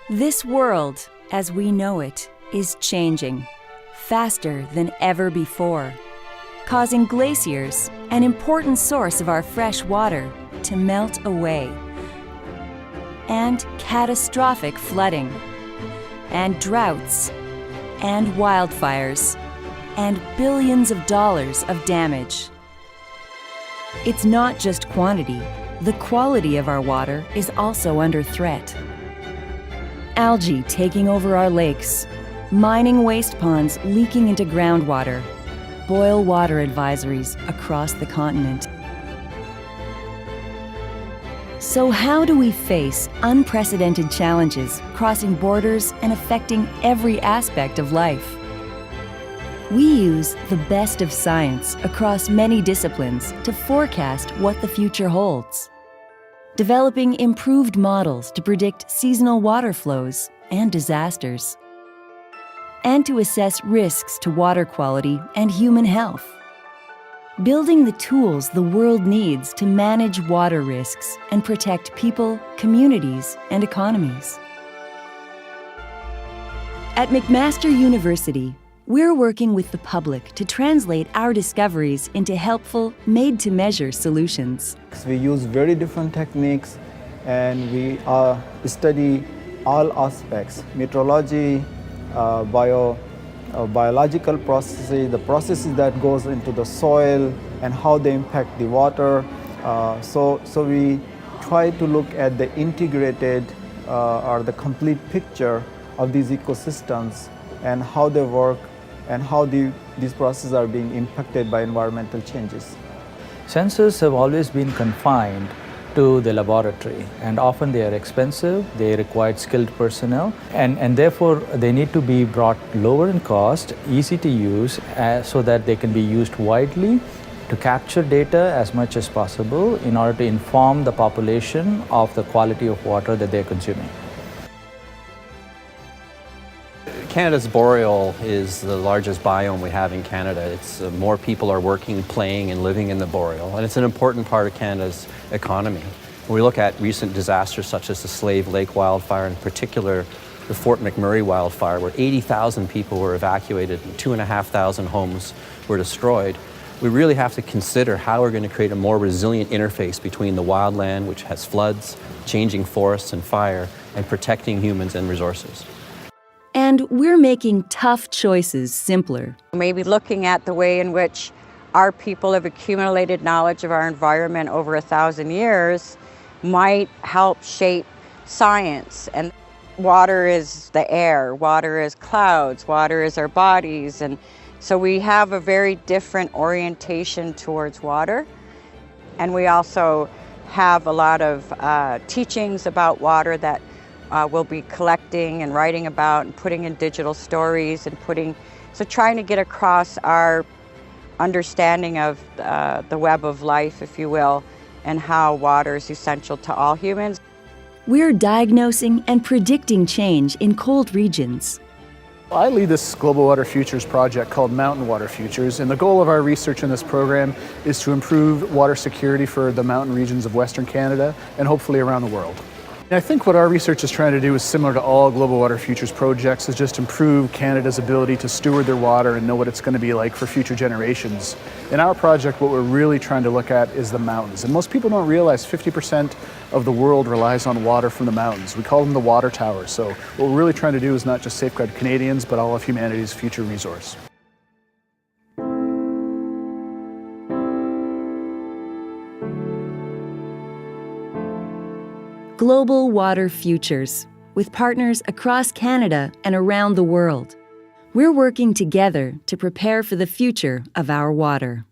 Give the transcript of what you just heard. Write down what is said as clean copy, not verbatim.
This world, as we know it, is changing faster than ever before, causing glaciers, an important source of our fresh water, to melt away, and catastrophic flooding, and droughts, and wildfires, and billions of dollars of damage. It's not just quantity. The quality of our water is also under threat. Algae taking over our lakes, mining waste ponds leaking into groundwater, boil water advisories across the continent. So how do we face unprecedented challenges crossing borders and affecting every aspect of life? We use the best of science across many disciplines to forecast what the future holds, developing improved models to predict seasonal water flows and disasters, and to assess risks to water quality and human health, building the tools the world needs to manage water risks and protect people, communities, and economies. At McMaster University, we're working with the public to translate our discoveries into helpful, made-to-measure solutions. We use very different techniques, and we study all aspects: meteorology, biological processes, the processes that goes into the soil and how they impact the water. So we try to look at the integrated or the complete picture of these ecosystems and how they work and how these processes are being impacted by environmental changes. Sensors have always been confined to the laboratory, and often they are expensive, they require skilled personnel, and therefore they need to be brought lower in cost, easy to use, so that they can be used widely to capture data as much as possible in order to inform the population of the quality of water that they're consuming. Canada's boreal is the largest biome we have in Canada. It's more people are working, playing, and living in the boreal, and it's an important part of Canada's economy. When we look at recent disasters such as the Slave Lake wildfire, in particular the Fort McMurray wildfire, where 80,000 people were evacuated and 2,500 homes were destroyed, we really have to consider how we're going to create a more resilient interface between the wildland, which has floods, changing forests and fire, and protecting humans and resources. And we're making tough choices simpler. Maybe looking at the way in which our people have accumulated knowledge of our environment over 1,000 years might help shape science. And water is the air, water is clouds, water is our bodies. And so we have a very different orientation towards water. And we also have a lot of teachings about water that we'll be collecting and writing about and putting in digital stories and trying to get across our understanding of the web of life, if you will, and how water is essential to all humans. We're diagnosing and predicting change in cold regions. I lead this Global Water Futures project called Mountain Water Futures, and the goal of our research in this program is to improve water security for the mountain regions of Western Canada and hopefully around the world. I think what our research is trying to do is similar to all Global Water Futures projects, is just improve Canada's ability to steward their water and know what it's going to be like for future generations. In our project, what we're really trying to look at is the mountains. And most people don't realize 50% of the world relies on water from the mountains. We call them the water towers. So what we're really trying to do is not just safeguard Canadians, but all of humanity's future resource. Global Water Futures, with partners across Canada and around the world. We're working together to prepare for the future of our water.